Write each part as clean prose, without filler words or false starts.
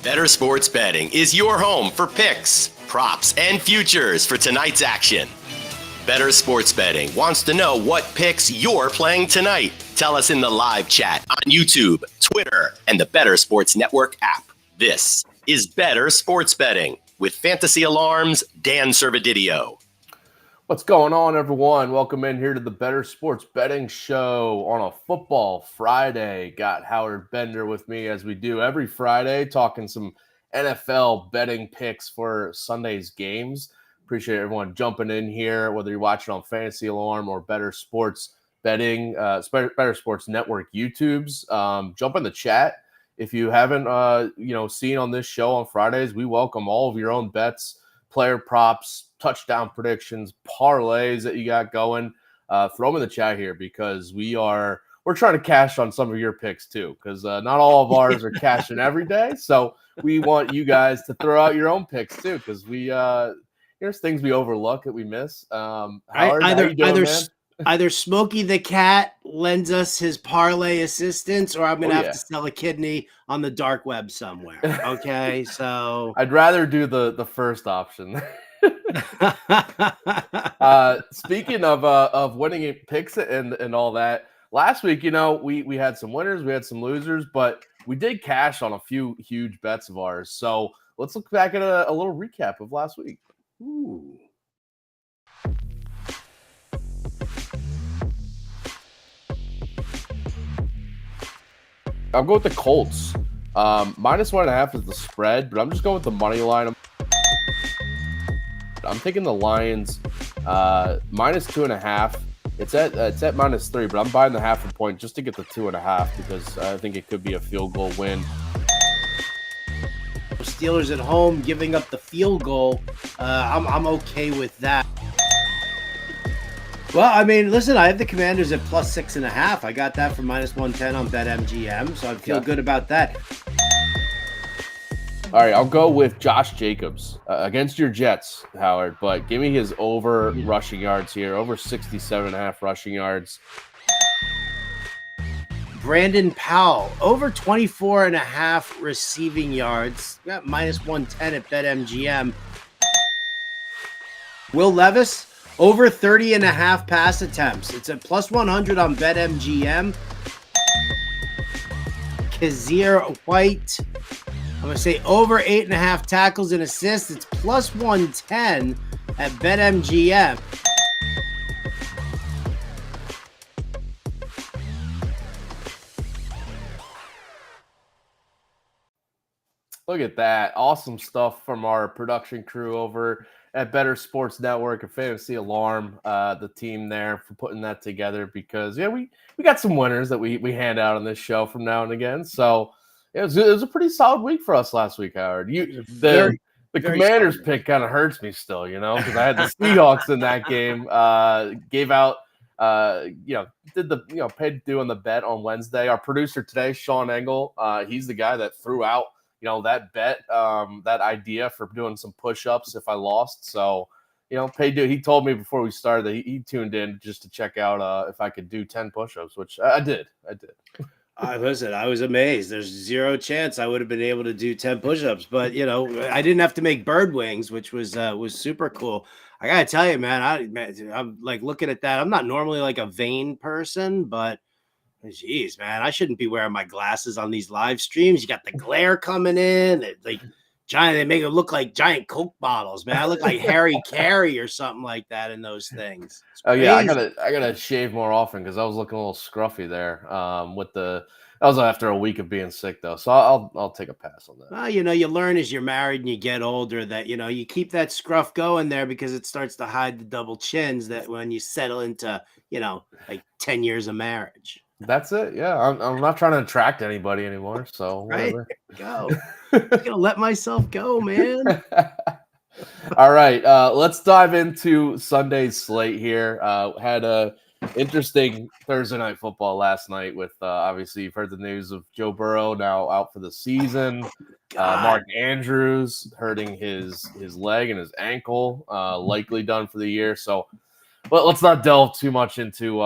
Bettor Sports Betting is your home for picks, props, and futures for tonight's action. Bettor Sports Betting wants to know what picks you're playing tonight. Tell us in the live chat on YouTube, Twitter, and the Bettor Sports Network app. This is Bettor Sports Betting with Fantasy Alarm's Dan Servodidio. What's going on, everyone? Welcome in here to the Bettor Sports Betting Show on a football Friday. Got Howard Bender with me as we do every Friday, talking some NFL betting picks for Sunday's games. Appreciate everyone jumping in here, whether you're watching on Fantasy Alarm or Bettor Sports Betting, Bettor Sports Network YouTubes. Jump in the chat. If you haven't, seen on this show on Fridays, we welcome all of your own bets, player props, touchdown predictions, parlays that you got going. Throw them in the chat here because we're trying to cash on some of your picks too, because not all of ours are cashing every day. So we want you guys to throw out your own picks too, because there's things we overlook that we miss. Howard, how you doing, man? Either Smokey the Cat lends us his parlay assistance, or I'm going to have to sell a kidney on the dark web somewhere. Okay, so I'd rather do the first option. Speaking of winning picks and all that, last week, we had some winners, we had some losers, but we did cash on a few huge bets of ours. So let's look back at a little recap of last week. Ooh. I'll go with the Colts. -1.5 is the spread, but I'm just going with the money line. I'm taking the Lions -2.5. It's at -3, but I'm buying the 0.5 point just to get the 2.5 because I think it could be a field goal win. Steelers at home giving up the field goal. I'm okay with that. Well, I mean, listen, I have the Commanders at +6.5. I got that for -110 on BetMGM, so I feel good about that. All right, I'll go with Josh Jacobs against your Jets, Howard, but give me his over rushing yards here, over 67.5 rushing yards. Brandon Powell, over 24.5 receiving yards, got -110 at BetMGM. Will Levis, over 30.5 pass attempts. It's at +100 on BetMGM. Kazir White, I'm going to say over 8.5 tackles and assists. It's +110 at BetMGM. Look at that. Awesome stuff from our production crew over at Bettor Sports Network and Fantasy Alarm, the team there for putting that together because, we got some winners that we hand out on this show from now and again. So it was a pretty solid week for us last week, Howard. The Commanders pick kind of hurts me still, because I had the Seahawks in that game. Gave out, paid due on the bet on Wednesday. Our producer today, Sean Engel, he's the guy that threw out that bet, that idea for doing some push-ups if I lost. So, paid due. He told me before we started that he tuned in just to check out if I could do 10 push-ups, which I did. Listen, I was amazed. There's zero chance I would have been able to do 10 push-ups, but I didn't have to make bird wings, which was super cool. I gotta tell you, man, I'm like looking at that. I'm not normally like a vain person, but geez, man, I shouldn't be wearing my glasses on these live streams. You got the glare coming in, they make it look like giant Coke bottles, man. I look like Harry Carey or something like that in those things. Oh yeah, I gotta shave more often because I was looking a little scruffy there. That was after a week of being sick though, so I'll take a pass on that. Well, you learn as you're married and you get older that you keep that scruff going there because it starts to hide the double chins that when you settle into like 10 years of marriage. That's it. Yeah, I'm not trying to attract anybody anymore. So whatever. Right, go. I'm gonna let myself go, man. All right, let's dive into Sunday's slate here. Had a interesting Thursday night football last night with obviously you've heard the news of Joe Burrow now out for the season. Mark Andrews hurting his leg and his ankle, likely done for the year. So But let's not delve too much into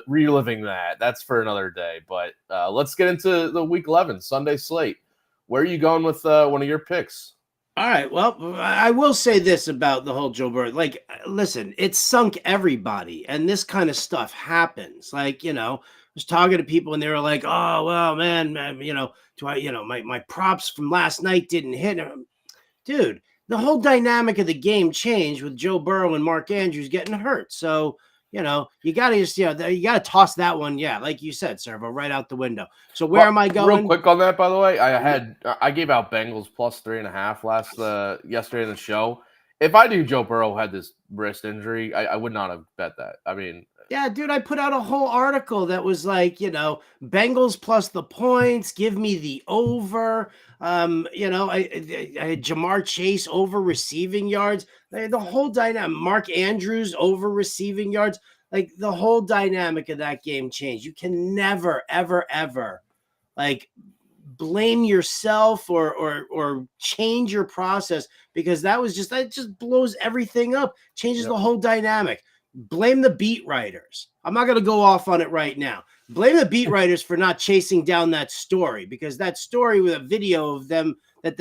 reliving that. That's for another day. But let's get into the Week 11 Sunday slate. where are you going with one of your picks? All right. Well, I will say this about the whole Joe Burrow. Like, listen, it sunk everybody, and this kind of stuff happens. Like, I was talking to people, and they were like, "Oh, well, man, do I, my props from last night didn't hit." Dude, the whole dynamic of the game changed with Joe Burrow and Mark Andrews getting hurt. So, you got to just, you got to toss that one. Yeah. Like you said, Servo, right out the window. So where am I going? Real quick on that, by the way, I gave out Bengals plus 3.5 yesterday in the show. If I knew Joe Burrow had this wrist injury, I would not have bet that. I mean, yeah, dude, I put out a whole article that was like, Bengals plus the points, give me the over. I had Jamar Chase over receiving yards. The whole dynamic, Mark Andrews over receiving yards. Like the whole dynamic of that game changed. You can never, ever, ever like blame yourself or change your process, because that just blows everything up, changes the whole dynamic. Blame the beat writers. I'm not going to go off on it right now. Blame the beat writers for not chasing down that story, because that story with a video of them that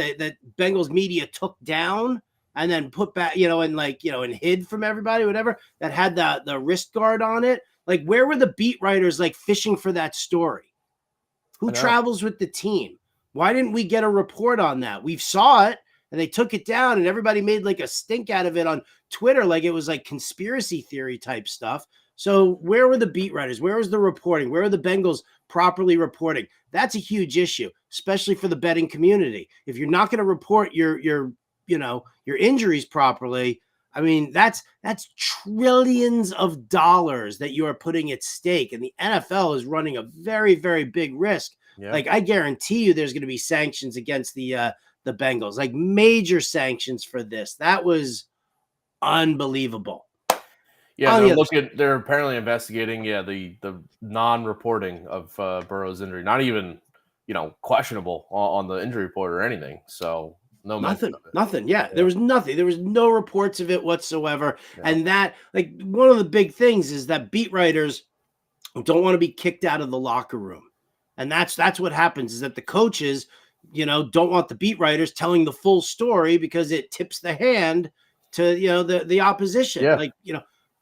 Bengals media took down and then put back, and hid from everybody, whatever, that had the wrist guard on it. Like, where were the beat writers like fishing for that story? Who travels with the team? Why didn't we get a report on that? We saw it, and they took it down, and everybody made like a stink out of it on Twitter, like it was like conspiracy theory type stuff. So where were the beat writers? Where was the reporting? Where are the Bengals properly reporting? That's a huge issue, especially for the betting community. If you're not going to report your injuries properly, I mean, that's trillions of dollars that you are putting at stake, and the NFL is running a very, very big risk. Yeah. Like, I guarantee you there's going to be sanctions against the Bengals, like major sanctions for this. That was unbelievable. Yeah, they're apparently investigating, the non-reporting of Burrow's injury. Not even, questionable on the injury report or anything. So nothing. Yeah, there was nothing. There was no reports of it whatsoever. Yeah. And that, like, one of the big things is that beat writers don't want to be kicked out of the locker room. And that's what happens, is that the coaches, don't want the beat writers telling the full story, because it tips the hand to, the opposition. Yeah. Like,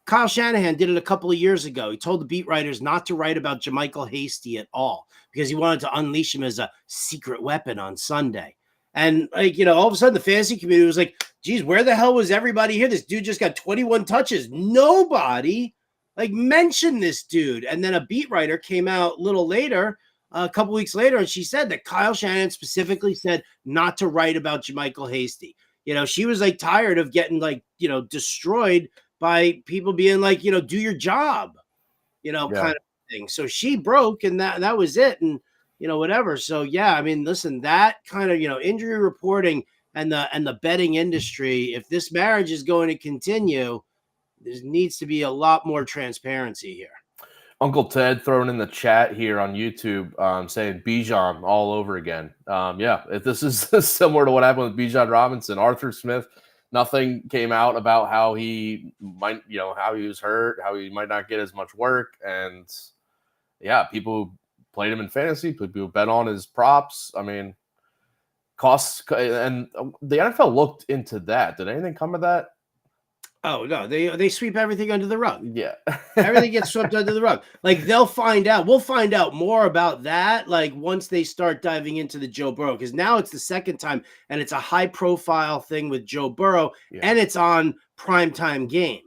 Kyle Shanahan did it a couple of years ago. He told the beat writers not to write about JaMychal Hasty at all, because he wanted to unleash him as a secret weapon on Sunday. And all of a sudden the fantasy community was like, geez, where the hell was everybody here? This dude just got 21 touches. Nobody mentioned this dude. And then a beat writer came out a little later, a couple weeks later, and she said that Kyle Shanahan specifically said not to write about JaMychal Hasty. She was tired of getting destroyed by people being like, do your job, kind of thing. So she broke, and that was it. And, whatever. So, yeah, I mean, listen, that kind of, injury reporting and the betting industry, if this marriage is going to continue, there needs to be a lot more transparency here. Uncle Ted throwing in the chat here on YouTube, saying Bijan all over again. If this is similar to what happened with Bijan Robinson, Arthur Smith, nothing came out about how he might, how he was hurt, how he might not get as much work. And people who played him in fantasy, people who bet on his props. I mean, costs, and the NFL looked into that. Did anything come of that? Oh, no, they sweep everything under the rug. Yeah. Everything gets swept under the rug. Like, they'll find out. We'll find out more about that, once they start diving into the Joe Burrow, because now it's the second time, and it's a high-profile thing with Joe Burrow, and it's on primetime game.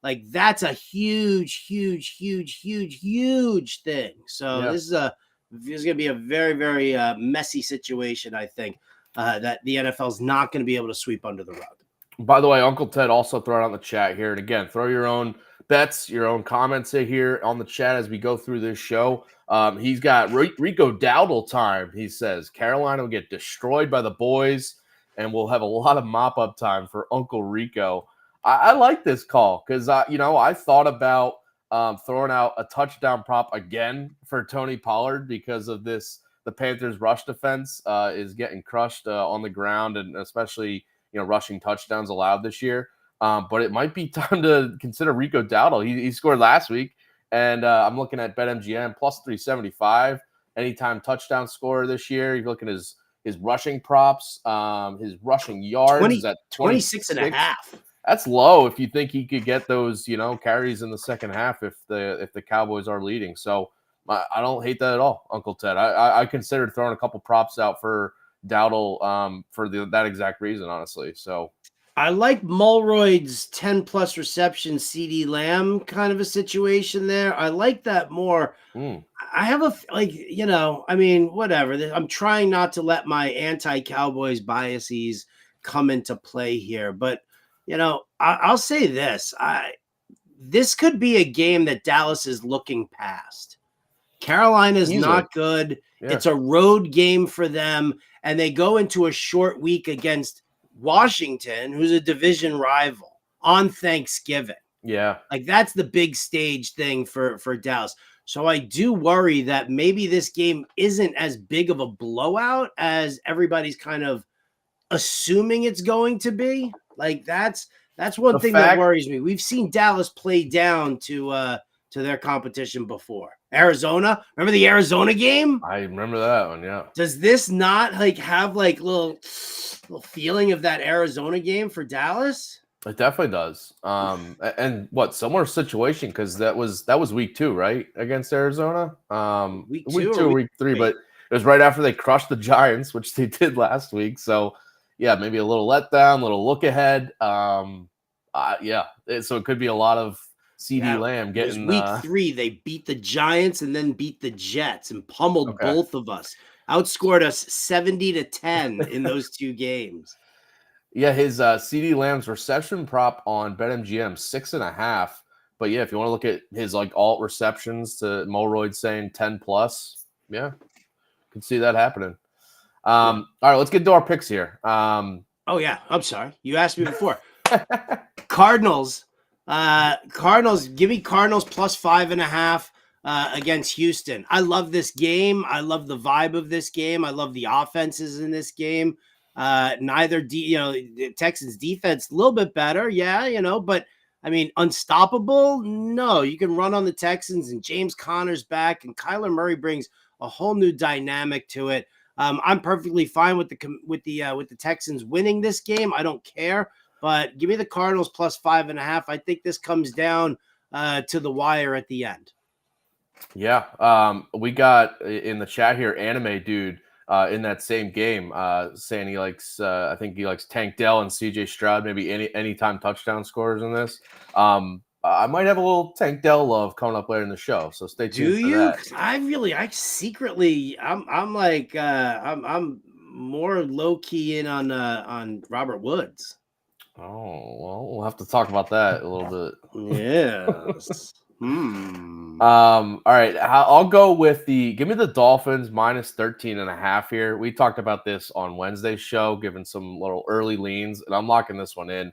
That's a huge, huge, huge, huge, huge thing. So this is going to be a very, very messy situation, I think, that the NFL is not going to be able to sweep under the rug. By the way, Uncle Ted also throw it on the chat here. And again, throw your own bets, your own comments here on the chat as we go through this show. He's got Rico Dowdle time. He says Carolina will get destroyed by the boys, and we'll have a lot of mop-up time for Uncle Rico. I like this call because, I thought about throwing out a touchdown prop again for Tony Pollard because of this. The Panthers' rush defense is getting crushed on the ground, and especially rushing touchdowns allowed this year. But it might be time to consider Rico Dowdle. He scored last week, and I'm looking at BetMGM plus 375 anytime touchdown scorer this year. You're looking at his his rushing props, his rushing yards is at 26 and a half. That's low if you think he could get those, carries in the second half if the Cowboys are leading. So I don't hate that at all, Uncle Ted. I considered throwing a couple props out for Dowdle for that exact reason, honestly. So I like Mulroyd's 10-plus reception CD Lamb kind of a situation there. I like that more. I have whatever. I'm trying not to let my anti-Cowboys biases come into play here. But, I'll say this. This could be a game that Dallas is looking past. Carolina's not good. Yeah. It's a road game for them. And they go into a short week against Washington, who's a division rival, on Thanksgiving. Yeah. Like, that's the big stage thing for Dallas. So I do worry that maybe this game isn't as big of a blowout as everybody's kind of assuming it's going to be. Like, that's one thing that worries me. We've seen Dallas play down to their competition before. Arizona, remember the Arizona game? I remember that one, yeah. Does this not have little feeling of that Arizona game for Dallas? It definitely does. And similar situation, because that was week 2, right? Against Arizona. Week 2 or week 3, but it was right after they crushed the Giants, which they did last week. So yeah, maybe a little letdown, little look ahead. So it could be a lot of CD Lamb getting week 3. They beat the Giants and then beat the Jets and pummeled both of us. Outscored us 70-10 in those 2 games. Yeah, his CD Lamb's reception prop on BetMGM 6.5. But yeah, if you want to look at his alt receptions to Mulroyd saying 10+, yeah, can see that happening. All right, let's get to our picks here. I'm sorry, you asked me before. Cardinals, give me Cardinals plus 5.5 against Houston. I love this game. I love the vibe of this game. I love the offenses in this game. The Texans defense a little bit better, but I mean, unstoppable. No, you can run on the Texans, and James Conner's back, and Kyler Murray brings a whole new dynamic to it. I'm perfectly fine with the Texans winning this game. I don't care, but give me the Cardinals plus 5.5. I think this comes down to the wire at the end. Yeah, we got in the chat here, Anime Dude. In that same game, saying he likes, I think he likes Tank Dell and CJ Stroud, maybe anytime touchdown scorers in this. I might have a little Tank Dell love coming up later in the show, so stay tuned for that. I'm more low key in on Robert Woods. Oh, well, we'll have to talk about that a little bit. Yes. All right, I'll go with give me the Dolphins minus 13.5 here. We talked about this on Wednesday's show, giving some little early leans, and I'm locking this one in.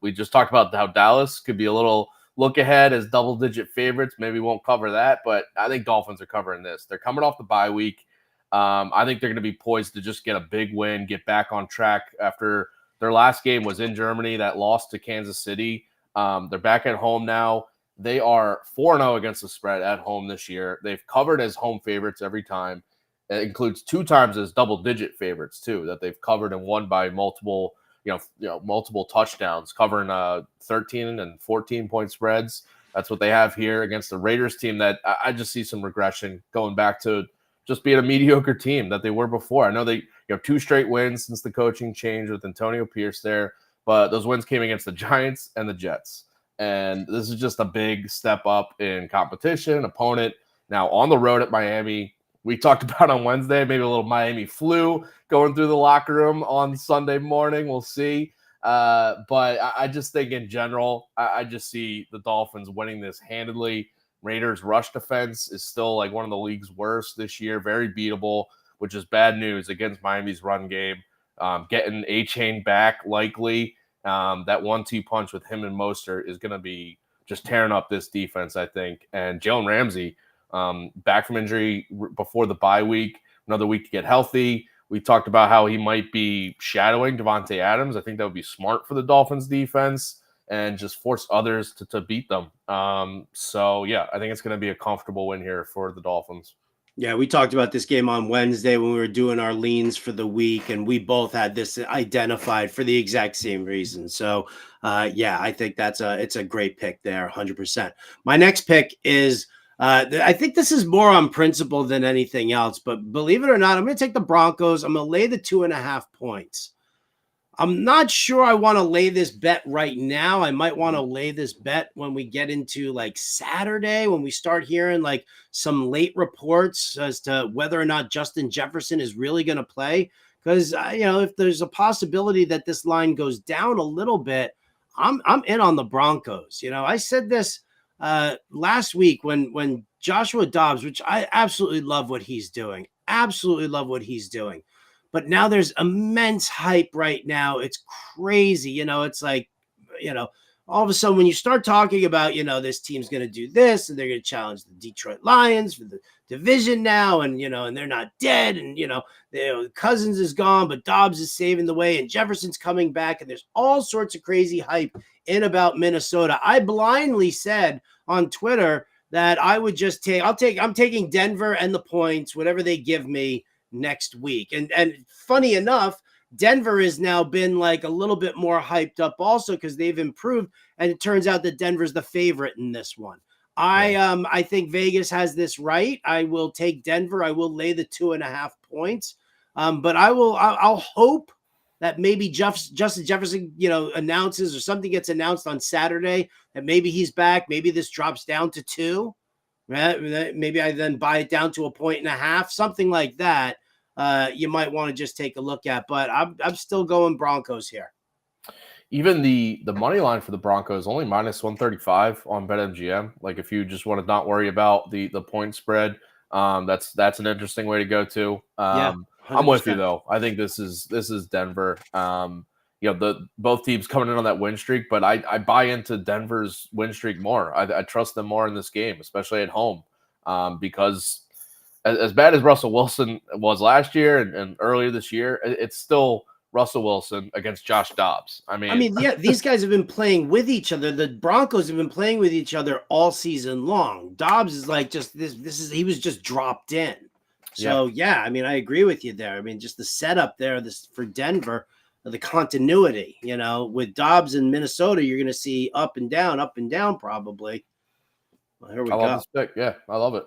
We just talked about how Dallas could be a little look ahead as double-digit favorites. Maybe won't cover that, but I think Dolphins are covering this. They're coming off the bye week. I think they're going to be poised to just get a big win, get back on track after their last game was in Germany, that loss to Kansas City. They're back at home now. They are 4-0 against the spread at home this year. They've covered as home favorites every time. It includes 2 times as double-digit favorites too, that they've covered and won by multiple touchdowns, covering 13 and 14-point spreads. That's what they have here against the Raiders team that I just see some regression going back to just being a mediocre team that they were before. I know they 2 straight wins since the coaching change with Antonio Pierce there, but those wins came against the Giants and the Jets. And this is just a big step up in competition, opponent. Now on the road at Miami, we talked about on Wednesday, maybe a little Miami flu going through the locker room on Sunday morning. We'll see. But I just think in general, I just see the Dolphins winning this handedly. Raiders' rush defense is still like one of the league's worst this year, very beatable, which is bad news against Miami's run game. Getting A-Chain back likely. That 1-2 punch with him and Mostert is going to be just tearing up this defense, I think. And Jalen Ramsey, back from injury before the bye week, another week to get healthy. We talked about how he might be shadowing Devontae Adams. I think that would be smart for the Dolphins defense and just force others to beat them. So, yeah, I think it's going to be a comfortable win here for the Dolphins. Yeah, we talked about this game on Wednesday when we were doing our leans for the week, and we both had this identified for the exact same reason. So, yeah, I think it's a great pick there, 100%. My next pick is I think this is more on principle than anything else, but believe it or not, I'm going to take the Broncos. I'm going to lay the 2.5 points. I'm not sure I want to lay this bet right now. I might want to lay this bet when we get into like Saturday, when we start hearing like some late reports as to whether or not Justin Jefferson is really going to play. Because if there's a possibility that this line goes down a little bit, I'm in on the Broncos. I said this last week when Joshua Dobbs, which I absolutely love what he's doing, but now there's immense hype right now. It's crazy. It's like, all of a sudden when you start talking about, this team's going to do this and they're going to challenge the Detroit Lions for the division now. And, and they're not dead. And, Cousins is gone, but Dobbs is saving the way and Jefferson's coming back. And there's all sorts of crazy hype in about Minnesota. I blindly said on Twitter that I would just I'm taking Denver and the points, whatever they give me next week. And funny enough, Denver has now been like a little bit more hyped up also because they've improved. And it turns out that Denver's the favorite in this one. I think Vegas has this right. I will take Denver. I will lay the 2.5 points. But I'll hope that maybe Justin Jefferson, announces or something gets announced on Saturday that maybe he's back. Maybe this drops down to 2. Maybe I then buy it down to 1.5, something like that. You might want to just take a look at, but I'm still going Broncos here. Even the money line for the Broncos only -135 on BetMGM. Like if you just want to not worry about the point spread, that's an interesting way to go too. Yeah, I'm with you though. I think this is Denver. Both teams coming in on that win streak, but I buy into Denver's win streak more. I trust them more in this game, especially at home, because as bad as Russell Wilson was last year and earlier this year, it's still Russell Wilson against Josh Dobbs. I mean, yeah, these guys have been playing with each other. The Broncos have been playing with each other all season long. Dobbs is like just he was just dropped in. So yeah, I mean, I agree with you there. I mean, just the setup there, for Denver, the continuity, with Dobbs in Minnesota, you're going to see up and down probably. Well, here we go. I love this pick. Yeah, I love it.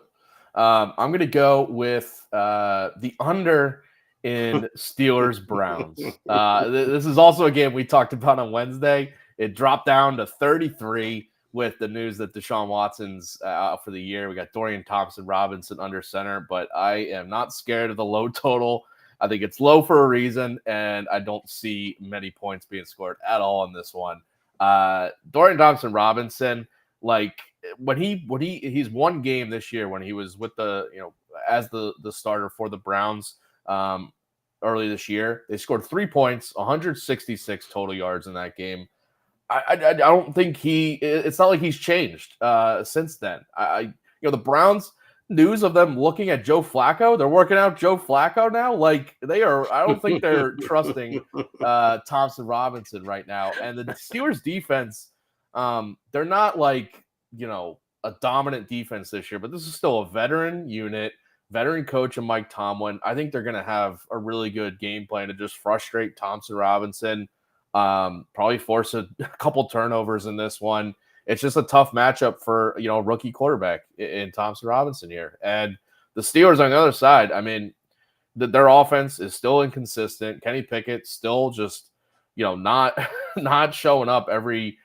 I'm going to go with the under in Steelers Browns. This is also a game we talked about on Wednesday. It dropped down to 33 with the news that Deshaun Watson's out for the year. We got Dorian Thompson-Robinson under center, but I am not scared of the low total. I think it's low for a reason, and I don't see many points being scored at all in this one. Dorian Thompson-Robinson, like when he's one game this year when he was with as the starter for the Browns early this year. They scored 3 points, 166 total yards in that game. I don't think it's not like he's changed since then. The Browns, news of them looking at Joe Flacco, they're working out Joe Flacco now. Like they are, I don't think they're trusting Thompson Robinson right now. And the Steelers defense, they're not like, a dominant defense this year, but this is still a veteran unit, veteran coach and Mike Tomlin. I think they're going to have a really good game plan to just frustrate Thompson Robinson, probably force a couple turnovers in this one. It's just a tough matchup for, rookie quarterback in Thompson Robinson here. And the Steelers on the other side, I mean, their offense is still inconsistent. Kenny Pickett still just, not showing up every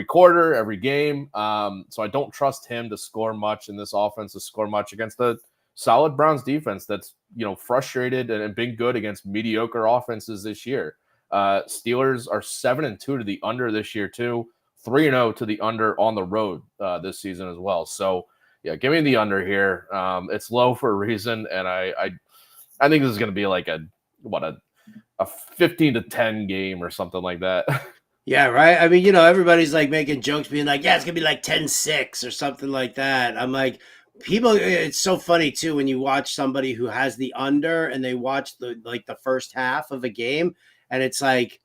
quarter, every game. So I don't trust him to score much in this offense, to score much against the solid Browns defense that's, frustrated and been good against mediocre offenses this year. Steelers are 7-2 to the under this year too. 3-0 to the under on the road this season as well. So yeah, give me the under here. It's low for a reason, and I think this is going to be like a 15-10 game or something like that. Yeah, right. I mean, everybody's like making jokes, being like, "Yeah, it's gonna be like 10-6 or something like that." I'm like, people. It's so funny too when you watch somebody who has the under and they watch the first half of a game, and it's like,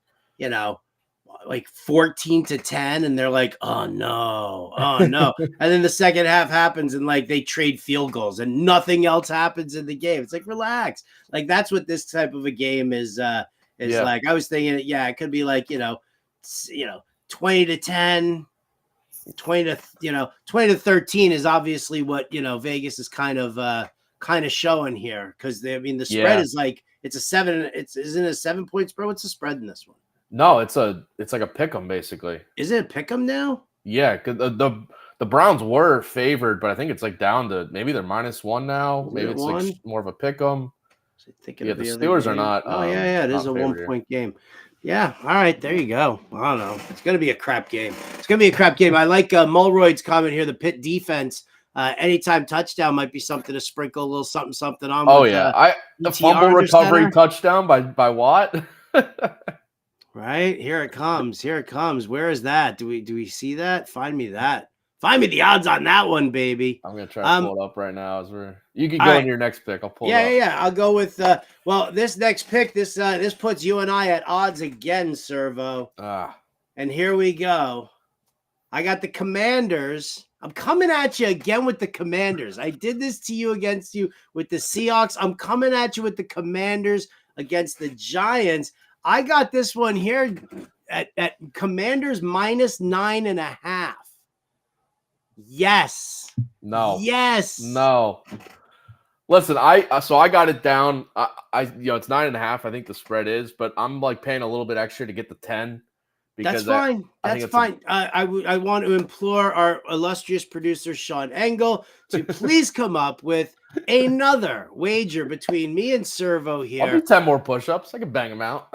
like 14-10, and they're like, oh no. And then the second half happens, and like they trade field goals, and nothing else happens in the game. It's like, relax. Like that's what this type of a game is. Like I was thinking, it could be like 20-10. 20-13 is obviously what Vegas is kind of showing here, because the spread is like it's a 7. Isn't it a 7-point spread? What's the spread in this one? No, it's like a pick 'em basically. Is it a pick 'em now? Yeah, the Browns were favored, but I think it's like down to maybe they're -1 now. Maybe it's like more of a pick 'em. The Steelers are not. Oh yeah, it is a 1-point game. Yeah, all right, there you go. I don't know. It's going to be a crap game. I like Mulroyd's comment here. The Pitt defense, anytime touchdown might be something to sprinkle a little something on. Oh, yeah. The fumble recovery touchdown by Watt. Right, here it comes. Where is that? Do we see that? Find me that. Find me the odds on that one, baby. I'm gonna try to pull it up right now. You can go in your next pick. I'll pull it up. Yeah. I'll go with this next pick. This puts you and I at odds again, Servo. And here we go. I got the Commanders. I'm coming at you again with the Commanders. I did this to you against you with the Seahawks. I'm coming at you with the Commanders against the Giants. I got this one here at Commanders -9.5. Yes. No. Yes. No. Listen, I got it down. It's 9.5. I think the spread is, but I'm like paying a little bit extra to get the 10. That's fine. That's fine. I want to implore our illustrious producer Sean Engel to please come up with another wager between me and Servo here. I'll do 10 more push-ups. I can bang them out.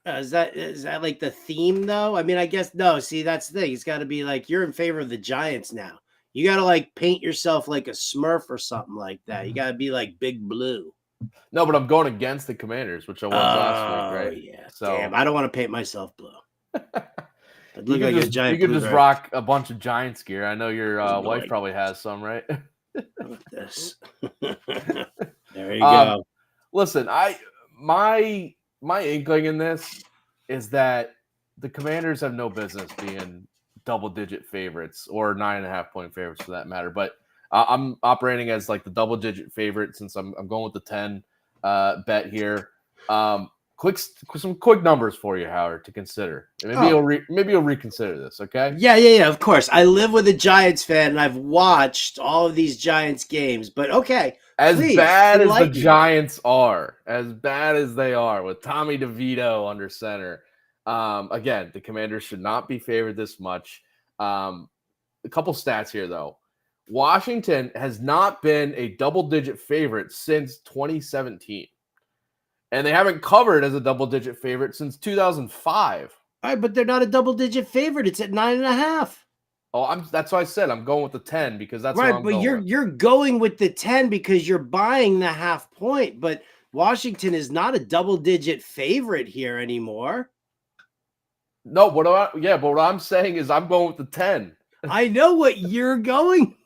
Is that like the theme though? I mean, I guess no. See, that's the thing. It's got to be like you're in favor of the Giants now. You got to like paint yourself like a Smurf or something like that. You got to be like Big Blue. No, but I'm going against the Commanders, which I was last week, right? Yeah. So damn, I don't want to paint myself blue. You could just rock a bunch of Giants gear. I know your wife probably has some, right? Look at this. There you go. Listen, my inkling in this is that the Commanders have no business being double-digit favorites or 9.5-point favorites for that matter. But I'm operating as like the double-digit favorite since I'm going with the 10 bet here. Some quick numbers for you, Howard, to consider. Maybe you'll reconsider this, okay? Yeah. Of course, I live with a Giants fan, and I've watched all of these Giants games. But okay, as bad as the Giants are, as bad as they are, with Tommy DeVito under center, again, the Commanders should not be favored this much. A couple stats here, though. Washington has not been a double-digit favorite since 2017. And they haven't covered as a double-digit favorite since 2005. All right, but they're not a double-digit favorite. It's at 9.5. Oh, that's why I said I'm going with the 10 because that's right. What I'm but going you're going with the 10 because you're buying the half point. But Washington is not a double-digit favorite here anymore. No, but what I'm saying is I'm going with the 10. I know what you're going.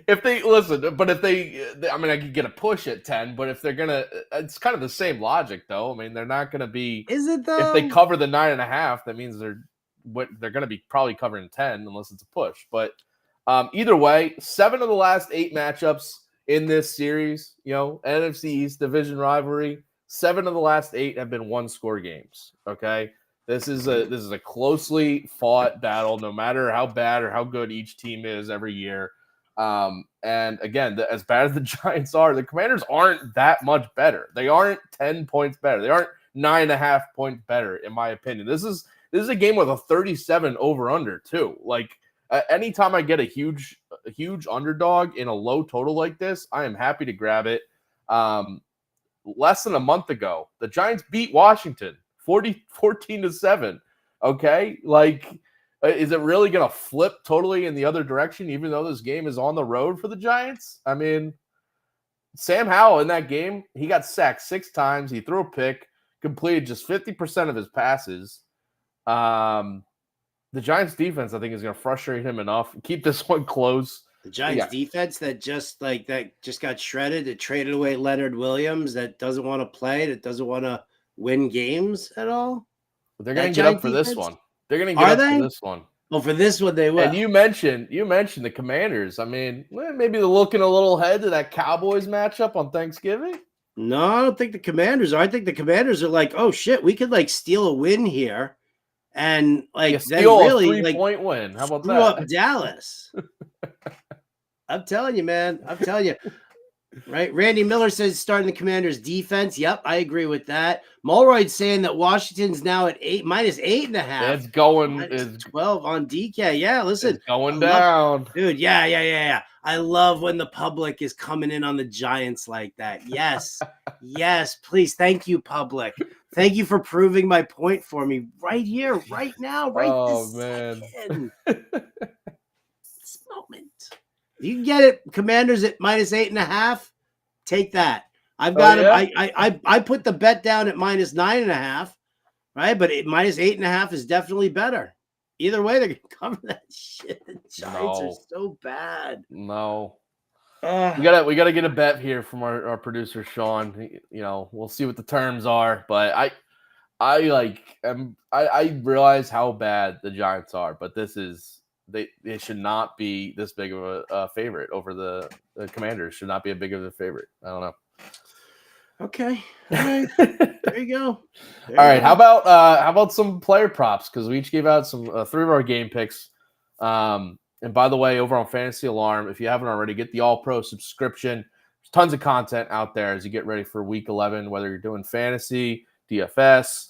If they listen, but if I mean, I could get a push at 10, but if they're gonna, it's kind of the same logic, though. I mean, they're not gonna be. Is it though? If they cover the 9.5, that means they're gonna be probably covering 10 unless it's a push. But either way, 7 of the last 8 matchups in this series, NFC East division rivalry, 7 of the last 8 have been 1-score games. Okay, this is a closely fought battle, no matter how bad or how good each team is every year. And again, as bad as the Giants are, the Commanders aren't that much better. They aren't 10 points better. They aren't 9.5 points better, in my opinion. This is a game with a 37 over/under too. Like anytime I get a huge underdog in a low total like this, I am happy to grab it. Less than a month ago, the Giants beat Washington 14-7. Okay, like. Is it really going to flip totally in the other direction, even though this game is on the road for the Giants? I mean, Sam Howell in that game, he got sacked 6 times. He threw a pick, completed just 50% of his passes. The Giants defense, I think, is going to frustrate him enough. Keep this one close. The Giants defense that just got shredded. That traded away Leonard Williams. That doesn't want to play. That doesn't want to win games at all. They're going to get up for this one. They're going to get up for this one. Well, for this one they will. And you mentioned the Commanders. I mean, maybe they're looking a little ahead to that Cowboys matchup on Thanksgiving. No, I don't think the Commanders are. I think the Commanders are like, oh shit, we could like steal a win here, and like steal then really a 3-point win. How about screw that? Up Dallas. I'm telling you, man. I'm telling you. Right. Randy Miller says starting the Commanders defense. Yep, I agree with that. Mulroyd's saying that Washington's now at -8.5. It's going is 12 on DK. Yeah, listen. It's going down. Dude, yeah. I love when the public is coming in on the Giants like that. Yes. Yes, please. Thank you, public. Thank you for proving my point for me right here, right now, this second. This moment. You can get it. Commanders at -8.5. Take that. I've got it. I put the bet down at -9.5, right? But -8.5 is definitely better. Either way, they're gonna cover that shit. The Giants are so bad. No. We gotta get a bet here from our producer Sean. We'll see what the terms are, but I realize how bad the Giants are, but this is. They should not be this big of a favorite over the Commanders. Should not be a big of a favorite. I don't know. Okay. All right. There you go. All right. How about some player props? Because we each gave out some 3 of our game picks. And by the way, over on Fantasy Alarm, if you haven't already, get the All Pro subscription. There's tons of content out there as you get ready for Week 11. Whether you're doing fantasy, DFS.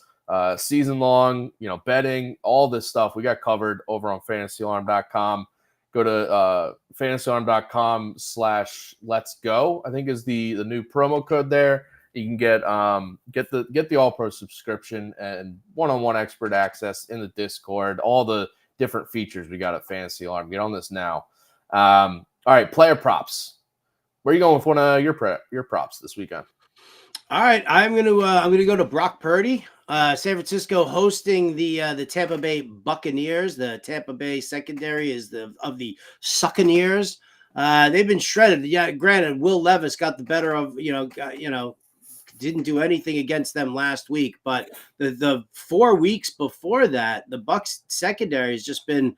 Season long, betting, all this stuff we got covered over on fantasyalarm.com. Go to fantasyalarm.com/let's-go. I think is the new promo code there. You can get the All Pro subscription and one-on-one expert access in the Discord. All the different features we got at Fantasy Alarm. Get on this now. All right, player props. Where are you going with one of your props this weekend? All right, I'm gonna go to Brock Purdy. San Francisco hosting the Tampa Bay Buccaneers. The Tampa Bay secondary is of the Succaneers. They've been shredded. Yeah, granted, Will Levis got the better of didn't do anything against them last week, but the 4 weeks before that, the Bucs secondary has just been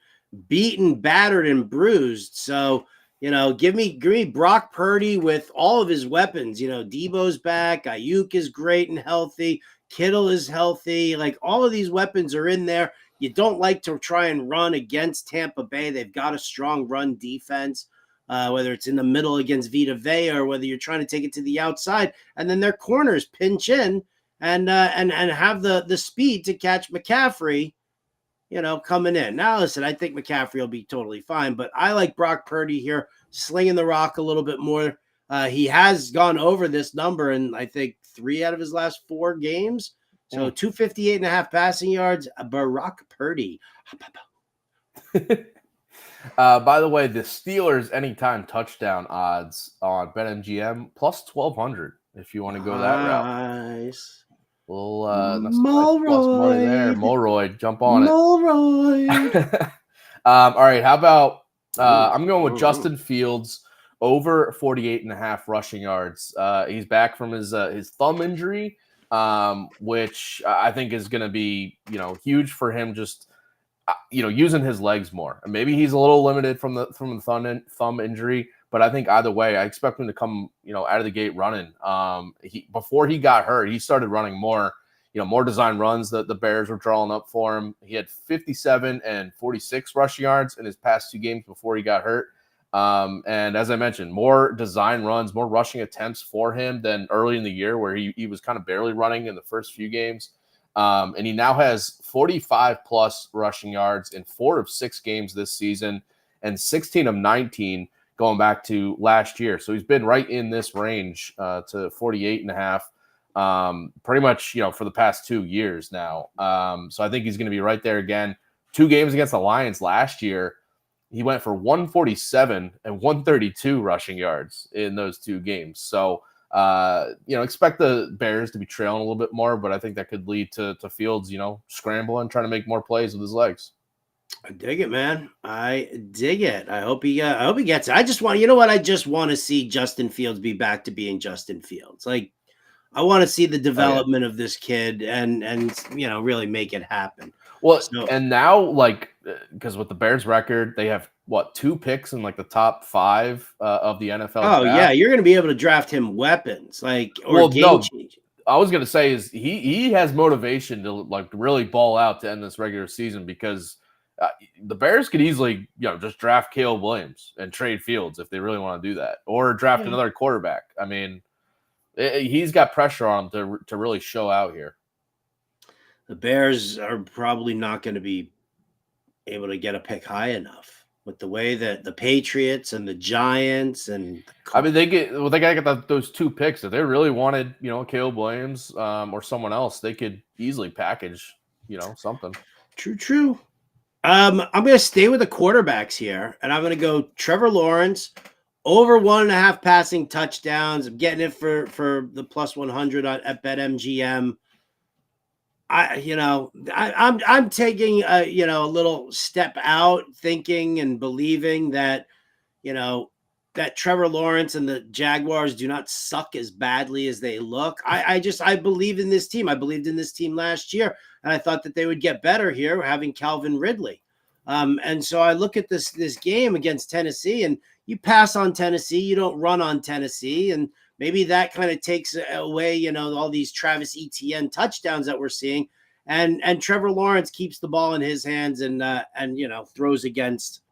beaten, battered, and bruised. So. Give me Brock Purdy with all of his weapons. Debo's back. Ayuk is great and healthy. Kittle is healthy. Like all of these weapons are in there. You don't like to try and run against Tampa Bay. They've got a strong run defense, whether it's in the middle against Vita Vea or whether you're trying to take it to the outside. And then their corners pinch in and have the speed to catch McCaffrey. Coming in. Now, listen, I think McCaffrey will be totally fine, but I like Brock Purdy here, slinging the rock a little bit more. He has gone over this number in, I think, 3 out of his last 4 games. So 258.5 passing yards, Brock Purdy. By the way, the Steelers anytime touchdown odds on BetMGM plus 1,200 if you want to go that route. Nice. Little money there. Mulroy, jump on it. All right, how about I'm going with Justin Fields over 48.5 rushing yards. He's back from his thumb injury, which I think is going to be huge for him. Just using his legs more. And maybe he's a little limited from the thumb injury. But I think either way, I expect him to come, out of the gate running. Before he got hurt, he started running more, more design runs that the Bears were drawing up for him. He had 57 and 46 rushing yards in his past 2 games before he got hurt. And as I mentioned, more design runs, more rushing attempts for him than early in the year where he was kind of barely running in the first few games. And he now has 45 plus rushing yards in 4 of 6 games this season and 16 of 19 going back to last year. So he's been right in this range to 48.5, pretty much, for the past 2 years now. So I think he's going to be right there again. 2 games against the Lions last year, he went for 147 and 132 rushing yards in those 2 games. So, expect the Bears to be trailing a little bit more, but I think that could lead to Fields, scrambling, trying to make more plays with his legs. I dig it, man. I dig it. I hope he gets it. I just want, you know what? I just want to see Justin Fields be back to being Justin Fields. Like, I want to see the Oh yeah. development of this kid and really make it happen. Well, So, and now like because with the Bears record, they have what 2 picks in like the top 5 of the NFL oh yeah, draft. you're going to be able to draft him weapons or Well, game no, changing. I was gonna say is he has motivation to like really ball out to end this regular season because the Bears could easily just draft Caleb Williams and trade Fields if they really want to do that, or draft Yeah. another quarterback. I mean, he's got pressure on him to really show out here. The Bears are probably not going to be able to get a pick high enough with the way that the Patriots and the Giants and I mean, they gotta get those 2 picks. If they really wanted, Caleb Williams or someone else, they could easily package, something. True. I'm going to stay with the quarterbacks here, and I'm going to go Trevor Lawrence over 1.5 passing touchdowns. I'm getting it for the plus 100 at BetMGM. I'm taking a little step out, thinking and believing that that Trevor Lawrence and the Jaguars do not suck as badly as they look. I believe in this team. I believed in this team last year, and I thought that they would get better here having Calvin Ridley. And so I look at this game against Tennessee, and you pass on Tennessee, you don't run on Tennessee, and maybe that kind of takes away, all these Travis Etienne touchdowns that we're seeing, and Trevor Lawrence keeps the ball in his hands and throws against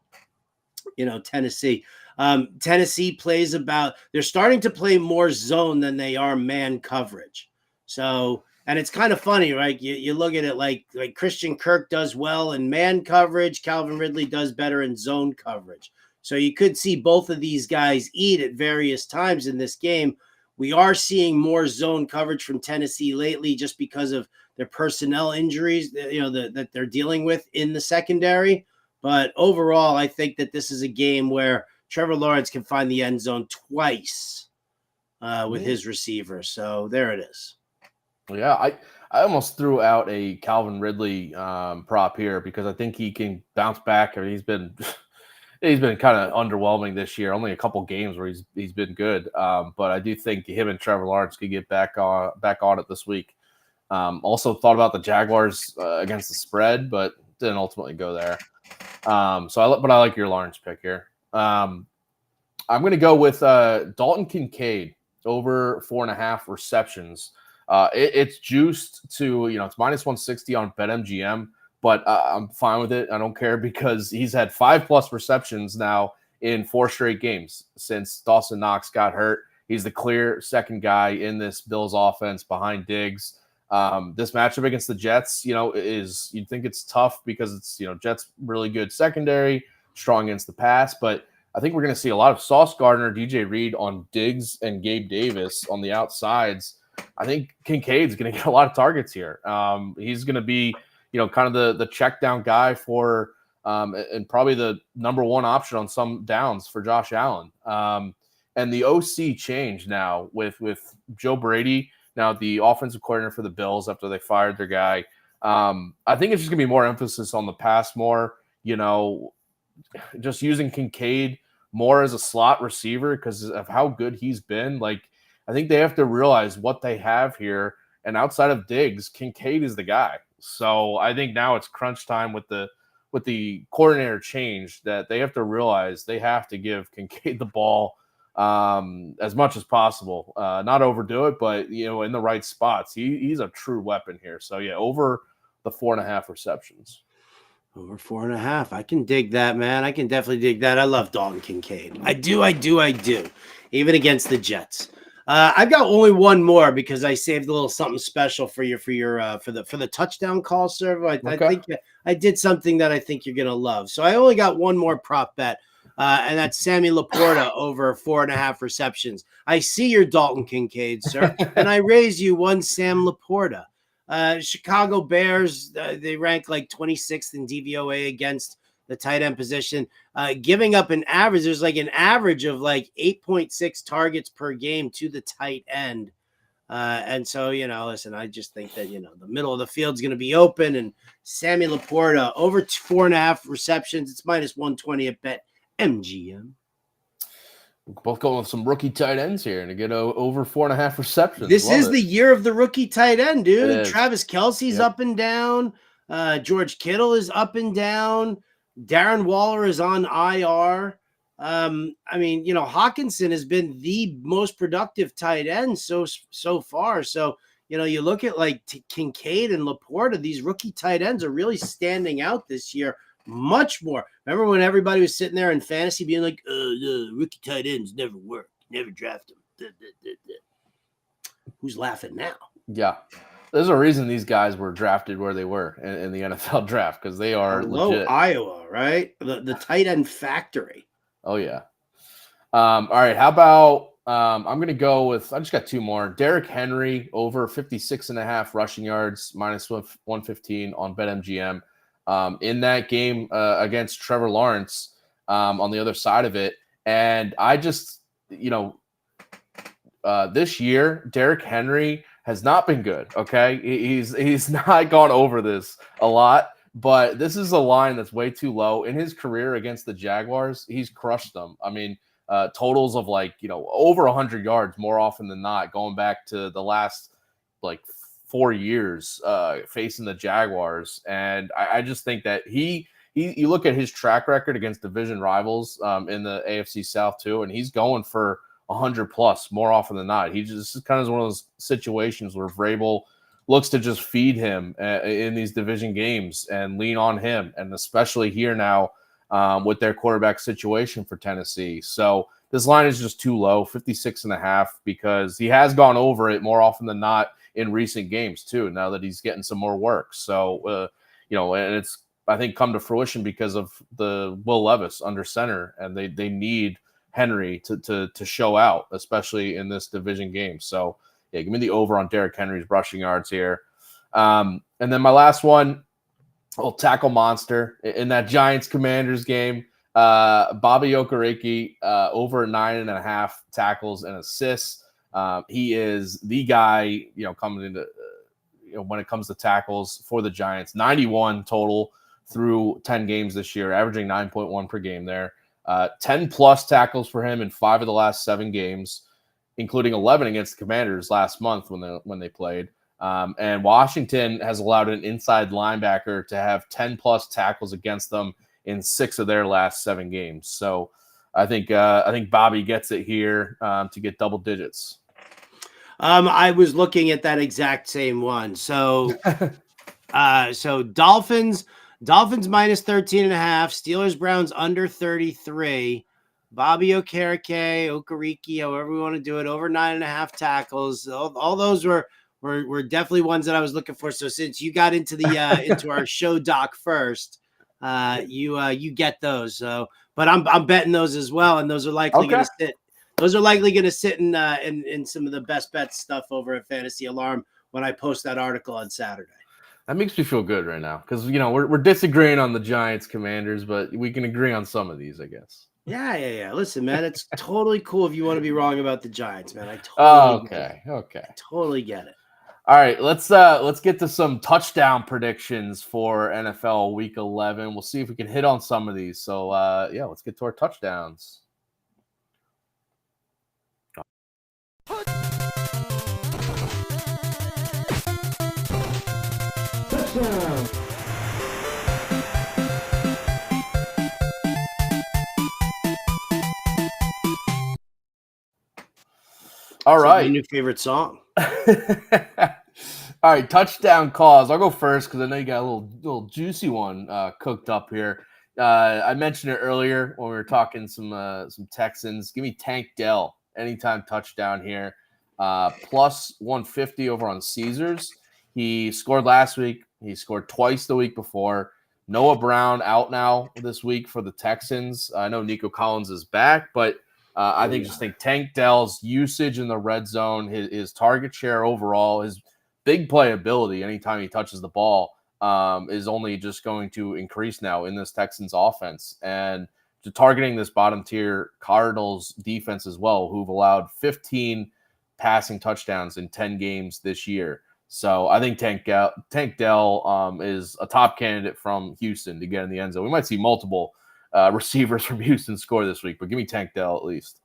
Tennessee. Tennessee they're starting to play more zone than they are man coverage. So, and it's kind of funny, right? You look at it like Christian Kirk does well in man coverage. Calvin Ridley does better in zone coverage. So you could see both of these guys eat at various times in this game. We are seeing more zone coverage from Tennessee lately just because of their personnel injuries, that they're dealing with in the secondary. But overall, I think that this is a game where Trevor Lawrence can find the end zone twice with his receiver. So there it is. Yeah, I almost threw out a Calvin Ridley prop here because I think he can bounce back. I mean, he's been kind of underwhelming this year. Only a couple games where he's been good, but I do think him and Trevor Lawrence could get back on it this week. Also thought about the Jaguars against the spread, but didn't ultimately go there. But I like your Lawrence pick here. I'm going to go with Dalton Kincaid over 4.5 receptions. It's juiced to, it's minus 160 on BetMGM, but I'm fine with it. I don't care because he's had 5+ receptions now in 4 straight games since Dawson Knox got hurt. He's the clear second guy in this Bills offense behind Diggs. This matchup against the Jets, you'd think it's tough because it's, Jets really good secondary, strong against the pass, but I think we're going to see a lot of Sauce Gardner, DJ Reed on Diggs and Gabe Davis on the outsides. I think Kincaid's going to get a lot of targets here. He's going to be, kind of the check down guy for, and probably the number one option on some downs for Josh Allen. And the OC change now with Joe Brady, now the offensive coordinator for the Bills after they fired their guy. I think it's just going to be more emphasis on the pass more, just using Kincaid more as a slot receiver because of how good he's been. Like, I think they have to realize what they have here. And outside of Diggs, Kincaid is the guy. So I think now it's crunch time with the coordinator change that they have to realize they have to give Kincaid the ball as much as possible. Not overdo it, but, in the right spots. He's a true weapon here. So, yeah, over the 4.5 receptions. Over 4.5. I can dig that, man. I can definitely dig that. I love Dalton Kincaid. I do. Even against the Jets. I've got only one more because I saved a little something special for the touchdown call, Servo. I think I did something that I think you're gonna love. So I only got one more prop bet, and that's Sammy Laporta over 4.5 receptions. I see your Dalton Kincaid, sir, and I raise you one Sam Laporta. Chicago Bears, they rank like 26th in DVOA against the tight end position, giving up an average. There's like an average of like 8.6 targets per game to the tight end. And so, listen, I just think that, the middle of the field is going to be open, and Sammy Laporta over 4.5 receptions. It's -120 at Bet MGM. We're both going with some rookie tight ends here and to get over 4.5 receptions. This is the year of the rookie tight end, dude. Travis Kelce's up and down. George Kittle is up and down. Darren Waller is on IR. Hawkinson has been the most productive tight end so far. So, you look at like Kincaid and Laporta, these rookie tight ends are really standing out this year much more. Remember when everybody was sitting there in fantasy being like, rookie tight ends never work. Never draft them. Who's laughing now? Yeah. There's a reason these guys were drafted where they were in the NFL draft, because they are legit. Iowa, right? The tight end factory. Oh, yeah. All right. How about I'm going to go with – I just got two more. Derrick Henry over 56.5 rushing yards, -115 on BetMGM. In that game against Trevor Lawrence on the other side of it. And I just, this year, Derrick Henry has not been good, okay? He's not gone over this a lot, but this is a line that's way too low. In his career against the Jaguars, he's crushed them. I mean, totals of over 100 yards more often than not, going back to the last 4 years facing the Jaguars. And I just think that you look at his track record against division rivals in the AFC South too, and he's going for 100 plus more often than not. He just kind of one of those situations where Vrabel looks to just feed him in these division games and lean on him, and especially here now with their quarterback situation for Tennessee. So this line is just too low, 56.5, because he has gone over it more often than not in recent games too, now that he's getting some more work. So, and it's, I think, come to fruition because of the Will Levis under center, and they need Henry to show out, especially in this division game. So yeah, give me the over on Derrick Henry's rushing yards here. And then my last one, tackle monster in that Giants Commanders game. Bobby Okereke over 9.5 tackles and assists. He is the guy, coming into, when it comes to tackles for the Giants. 91 total through 10 games this year, averaging 9.1 per game there. 10 plus tackles for him in 5 of the last 7 games, including 11 against the Commanders last month when they played. And Washington has allowed an inside linebacker to have 10 plus tackles against them in 6 of their last 7 games. So I think Bobby gets it here to get double digits. I was looking at that exact same one. So, Dolphins -13.5, Steelers Browns under 33. Bobby Okereke, however we want to do it, over 9.5 tackles. All those were definitely ones that I was looking for. So since you got into the into our show doc first, you get those. So, but I'm betting those as well, and those are likely going to sit. Those are likely going to sit in some of the best bets stuff over at Fantasy Alarm when I post that article on Saturday. That makes me feel good right now because we're disagreeing on the Giants Commanders, but we can agree on some of these, I guess. Yeah. Listen, man, it's totally cool if you want to be wrong about the Giants, man. I totally get it. All right, let's get to some touchdown predictions for NFL Week 11. We'll see if we can hit on some of these. So let's get to our touchdowns. All right. My new favorite song. All right, touchdown calls. I'll go first because I know you got a little juicy one cooked up here. I mentioned it earlier when we were talking some Texans. Give me Tank Dell anytime touchdown here. Plus 150 over on Caesars. He scored last week. He scored twice the week before. Noah Brown out now this week for the Texans. I know Nico Collins is back, but I think Tank Dell's usage in the red zone, his target share overall, his big playability anytime he touches the ball is only just going to increase now in this Texans offense. And to targeting this bottom tier Cardinals defense as well, who've allowed 15 passing touchdowns in 10 games this year. So I think Tank Dell is a top candidate from Houston to get in the end zone. We might see multiple receivers from Houston score this week, but give me Tank Dell at least.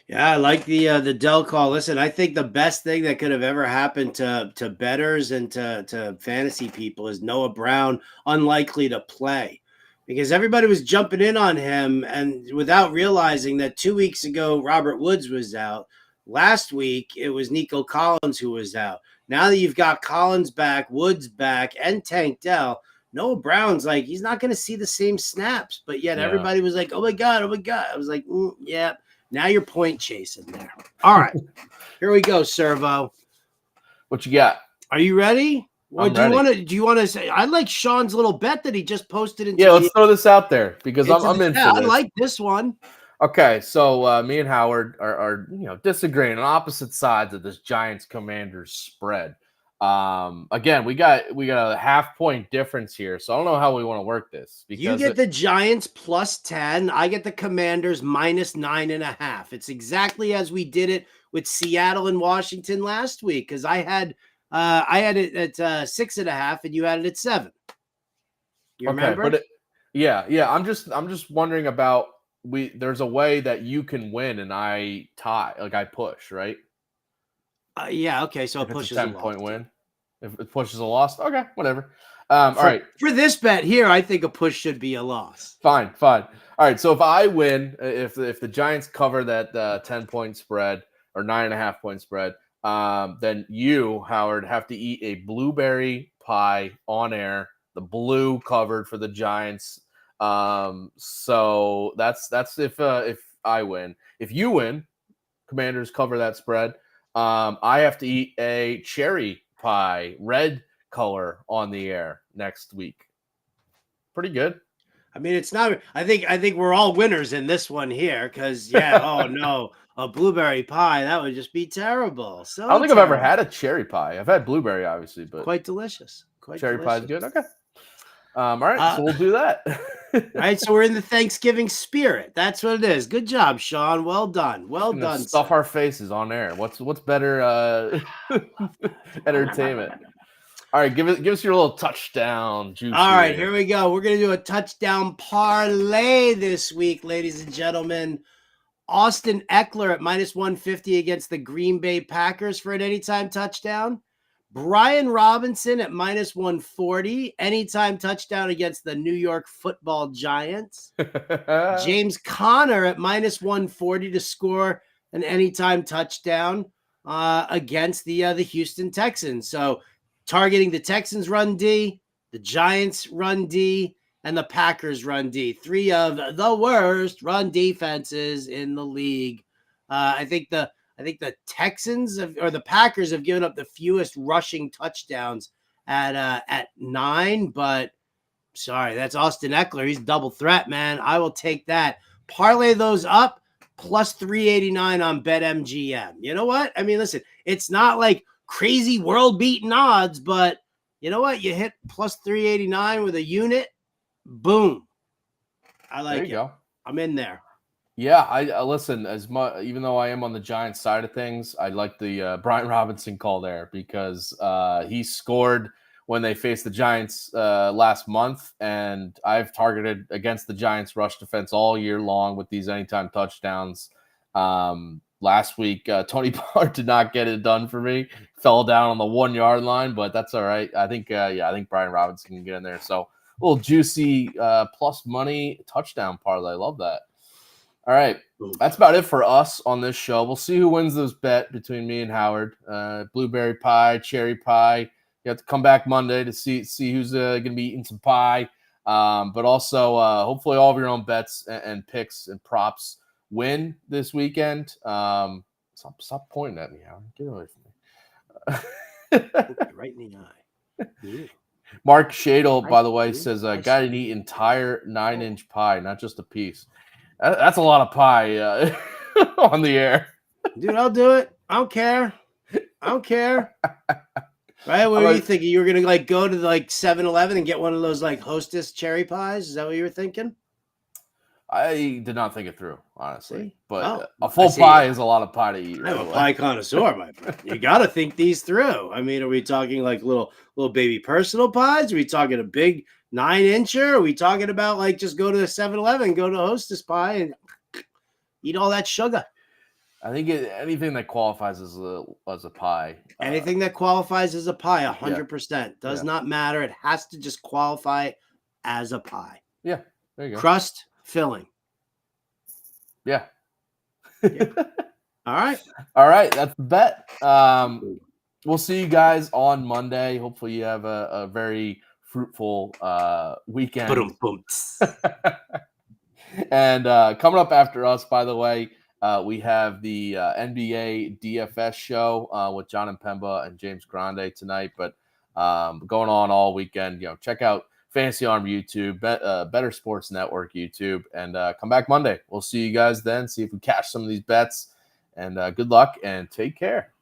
Yeah, I like the Dell call. Listen, I think the best thing that could have ever happened to bettors and to fantasy people is Noah Brown unlikely to play, because everybody was jumping in on him and without realizing that 2 weeks ago Robert Woods was out. Last week it was Nico Collins who was out. Now that you've got Collins back, Woods back, and Tank Dell, Noah Brown's like, he's not going to see the same snaps, but yet everybody was like, oh my God. I was like, yeah. Now you're point chasing there. All right, here we go, Servo. What you got? Are you ready? Or I'm ready. Do you want to say? I like Sean's little bet that he just posted. Let's throw this out there because I'm in for this. I like this one. Okay, so me and Howard are disagreeing on opposite sides of this Giants Commanders spread. Again, we got a half-point difference here, so I don't know how we want to work this. Because you get the Giants plus 10. I get the Commanders minus 9.5. It's exactly as we did it with Seattle and Washington last week, because I had it at 6.5 and you had it at 7. You remember? But I'm just wondering about there's a way that you can win and I tie, like I push, right? Yeah. Okay. So if it pushes a 10-point win. If it pushes a loss, okay, whatever. All right. For this bet here, I think a push should be a loss. Fine. All right. So if I win, if the Giants cover that 10-point spread or 9.5-point spread, then you, Howard, have to eat a blueberry pie on air. The blue covered for the Giants. So that's if I win. If you win, Commanders cover that spread. I have to eat a cherry pie, red color on the air next week. Pretty good. I mean, it's not. I think we're all winners in this one here because oh no, a blueberry pie, that would just be terrible. So I don't think I've ever had a cherry pie. I've had blueberry, obviously, but quite delicious. Cherry pie is good. Okay. All right, so we'll do that. All right, so we're in the Thanksgiving spirit. That's what it is. Good job, Sean. Well done. Well done. Stuff our faces on air. What's better entertainment? All right, give us your little touchdown juice. All right, here we go. We're gonna do a touchdown parlay this week, ladies and gentlemen. Austin Eckler at minus 150 against the Green Bay Packers for an anytime touchdown. Brian Robinson at minus 140, anytime touchdown against the New York Football Giants. James Conner at minus 140 to score an anytime touchdown against the Houston Texans. So targeting the Texans run D, the Giants run D, and the Packers run D. 3 of the worst run defenses in the league. I think the Texans or the Packers have given up the fewest rushing touchdowns at 9, but sorry, that's Austin Eckler. He's double threat, man. I will take that. Parlay those up plus 389 on BetMGM. You know what? I mean, listen, it's not like crazy world-beating odds, but you know what? You hit plus 389 with a unit, boom. I like it. There you go. I'm in there. Yeah, I listen, as much, even though I am on the Giants side of things, I like the Brian Robinson call there because he scored when they faced the Giants last month, and I've targeted against the Giants rush defense all year long with these anytime touchdowns. Last week, Tony Pollard did not get it done for me. Fell down on the 1-yard line, but that's all right. I think Brian Robinson can get in there. So a little juicy plus money touchdown parlay. Love that. All right, that's about it for us on this show. We'll see who wins this bet between me and Howard. Blueberry pie, cherry pie. You have to come back Monday to see who's going to be eating some pie. But also, hopefully, all of your own bets and picks and props win this weekend. Stop pointing at me, Howard. Get away from me. Right in the eye. Yeah. Mark Shadle, by the way, says, got to eat entire 9-inch pie, not just a piece. That's a lot of pie on the air. Dude, I'll do it. I don't care. Right? What were you thinking? You were going to go to 7-Eleven and get one of those Hostess cherry pies? Is that what you were thinking? I did not think it through, honestly. See? But Oh, a full pie is a lot of pie to eat. I'm a pie connoisseur, my friend. You got to think these through. I mean, are we talking like little baby personal pies? Are we talking a big 9-incher? Are we talking about like just go to the 7-Eleven, go to Hostess Pie and eat all that sugar? I think anything that qualifies as a pie. Anything that qualifies as a pie, 100%. Does not matter. It has to just qualify as a pie. Yeah, there you go. Crust, filling. Yeah. All right. That's the bet. We'll see you guys on Monday. Hopefully you have a very fruitful weekend. And coming up after us, by the way, we have the NBA DFS show with John and Pemba and James Grande tonight. But going on all weekend, check out Fantasy Arm YouTube, Bettor Sports Network YouTube, and come back Monday. We'll see you guys then, see if we catch some of these bets. And good luck and take care.